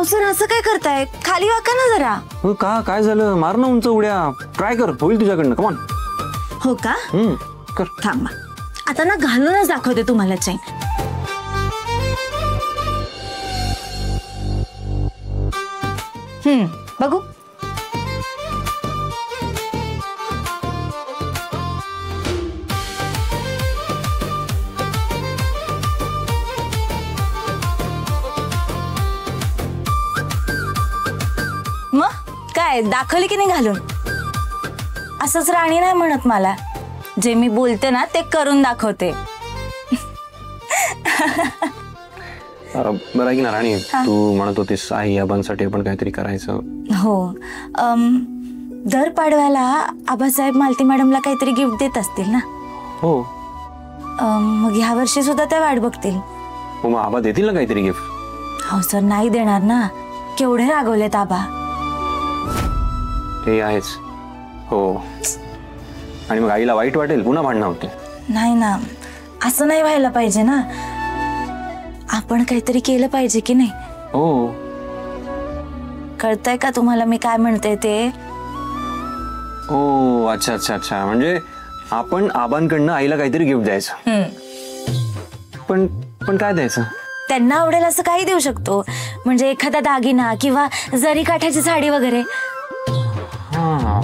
Sir असं काय करताय? खाली वाका ना जरा. का काय झालं? मार ना उंच उड्या. ट्राय कर, होईल तुझ्याकडनं. Come on. हो का? कर. थांबा आता ना घालूनच दाखवते तुम्हाला चैन. बघू. मग काय दाखवली की नाही घालून? असंच राणी नाही म्हणत मला. जे मी बोलते ना ते करून दाखवते. बरं की ना राणी, तू म्हणत होतीस आई आबांसाठी आपण काहीतरी करायचं. हो, दर पाडव्याला आबासाहेब मालती मॅडमला काहीतरी गिफ्ट देत असतील ना? हो. मग ह्या वर्षी सुद्धा त्या वाट बघतील. हो, मग आबा देतील ना काहीतरी गिफ्ट. हो सर, नाही देणार ना. केवढे रागवलेत आबा. ते आहेच. हो, आणि मग आईला वाईट वाटेल, पुन्हा भांडणं होते. नाही ना, असं नाही व्हायला पाहिजे ना. आपण काहीतरी केलं पाहिजे की नाही? हो. कळतंय का तुम्हाला मी काय म्हणते ते? ओ अच्छा अच्छा अच्छा, म्हणजे आपण आबांकडनं आईला काहीतरी गिफ्ट द्यायचं. पण पण काय द्यायचं? त्यांना आवडेल असं काही देऊ शकतो. म्हणजे एखादा दागिना किंवा जरी काठाची साडी वगैरे. हा,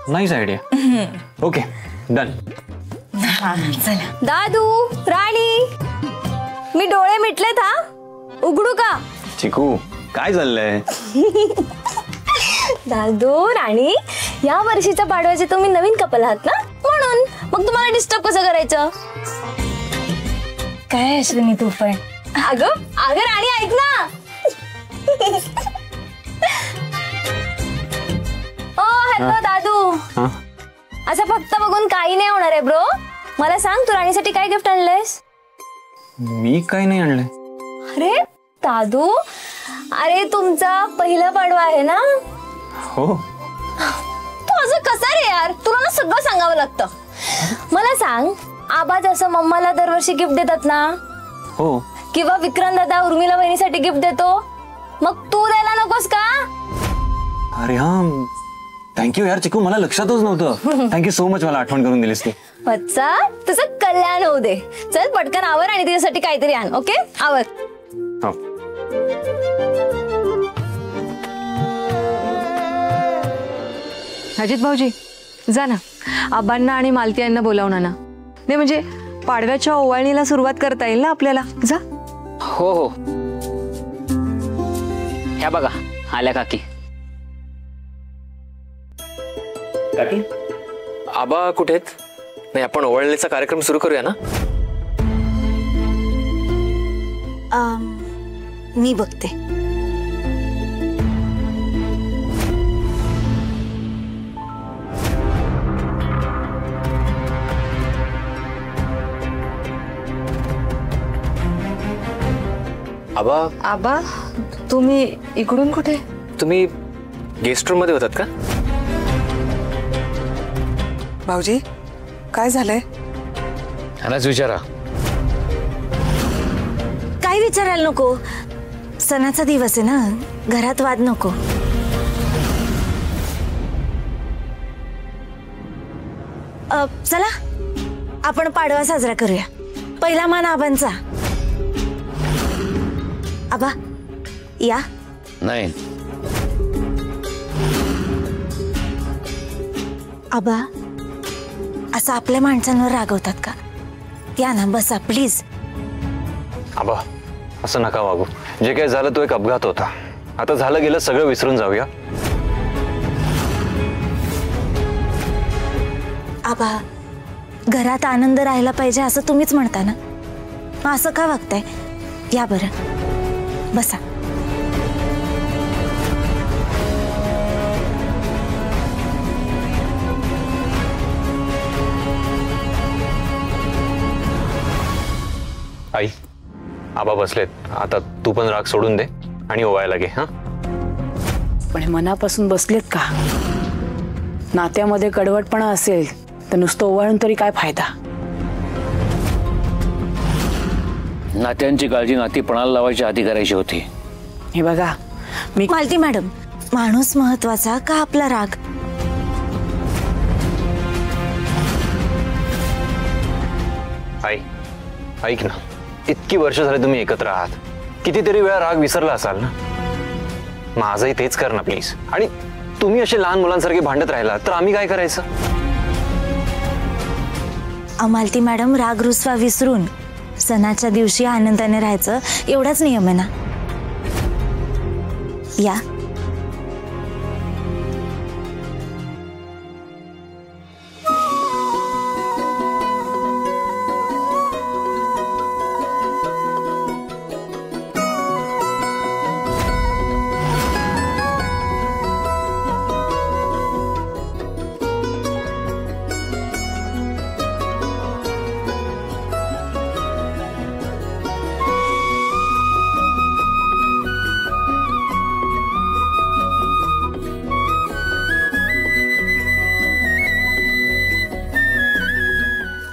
नाईस आयडिया. Okay, done. चला. दादू, राणी, मी डोळे मिटलेत हा. उघडू का? चिकू, काय चाललंय? दादू, राणी, या वर्षीच्या पाडव्याचे तुम्ही नवीन कपल आहात ना, म्हणून. मग तुम्हाला डिस्टर्ब कसं करायचं? काय अश्विनी तू पण. अगं अगं राणी, ऐक ना. ओ हॅलो दादू. असं फक्त बघून काही नाही होणार आहे ब्रो. मला सांग, तू राणीसाठी काय गिफ्ट आणलंयस? मी काही नाही आणलंय. अरे दादू, अरे तुमचा पहिला पाडवा आहे ना? हो. तू असं कसा रे यार, तुला ना सगळं सांगावं लागतं. मला सांग, आबा जसं मम्माला दरवर्षी गिफ्ट देतात ना, हो, किंवा विक्रांत दादा उर्मिला बहिणीसाठी गिफ्ट देतो, मग तू द्यायला नकोस का? अरे हा, थँक्यू यार चिकू, मला लक्षातच नव्हतं. थँक्यू सो मच, मला आठवण करून दिलीस तू. अच्छा, तुझं कल्याण होऊ दे. चल पटकन आवर आणि तिच्यासाठी काहीतरी आण. ओके, आवर. हो. अजित भाऊजी, जा ना, आबांना आणि मालती यांना बोलावून आणा. नाही म्हणजे पाडव्याच्या ओवाळणीला सुरुवात करता येईल ना आपल्याला. जा. हो हो, ह्या बघा आल्या काकी. काकी, आबा कुठे आहेत? नाही, आपण ओवाळणीचा कार्यक्रम सुरू करूया ना. मी बघते. आबा, आबा तुम्ही इकडून कुठे? तुम्ही गेस्ट रूम मध्ये होतात का? भाऊजी, काय झालंय? ह्यालाच विचारा. काही विचारायला नको. सणाचा दिवस आहे ना, घरात वाद नको. चला आपण पाडवा साजरा करूया. पहिला मान आबांचा. आबा या. नाही. आबा असं आपल्या माणसांवर रागवतात का? या ना, बसा प्लीज. आबा असं नका वागू. जे काही झालं तो एक अपघात होता. आता झालं गेलं, सगळं विसरून जाऊया. आबा घरात आनंद राहायला पाहिजे असं तुम्हीच म्हणता ना, मग असं का वागताय? या बरं, बसा. आई, आबा बसलेत. आता तू पण राग सोडून दे आणि ओवायला घे. हा, पण मनापासून बसलेत का? नात्यामध्ये कडवटपणा असेल तर नुसतं ओवाळून तरी काय फायदा? नात्यांची काळजी नातीपणाला लावायची आधी करायची होती. हे बघा, मालती मॅडम, माणूस महत्वाचा का आपला राग? आई ऐक ना, इतकी वर्ष झाले तुम्ही एकत्र आहात, कितीतरी वेळा राग विसरला असाल ना. माझंही तेच कर ना प्लीज. आणि तुम्ही असे लहान मुलांसारखे भांडत राहिला तर आम्ही काय करायचं? मालती मॅडम, राग रुसवा विसरून सणाच्या दिवशी आनंदाने राहायचं एवढाच नियम आहे ना. या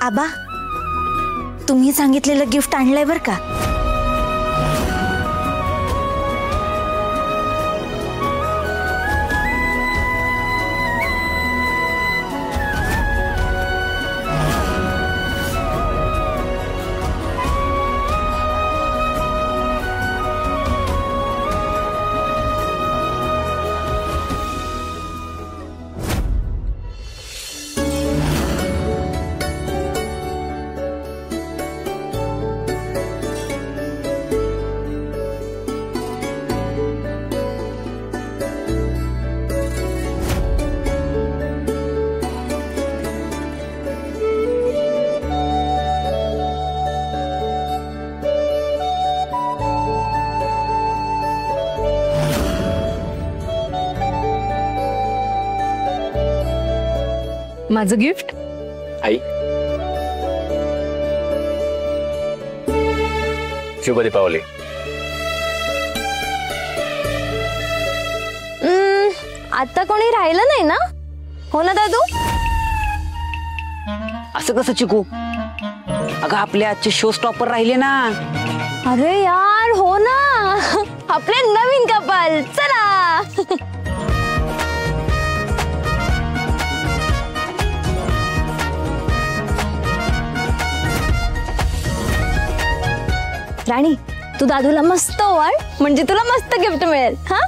आबा, तुम्ही सांगितलेलं गिफ्ट आणलंय बर का. माझं गिफ्ट. आई, शुभ दीपावली. आता कोणी राहिलं नाही ना, हो ना दादू? असं कसं चिकू? अगं आपले आजचे शो स्टॉपर राहिले ना. अरे यार हो ना, आपले नवीन कपल. चला राणी, तू दादूला मस्त ओवाळ, म्हणजे तुला मस्त गिफ्ट मिळेल. हा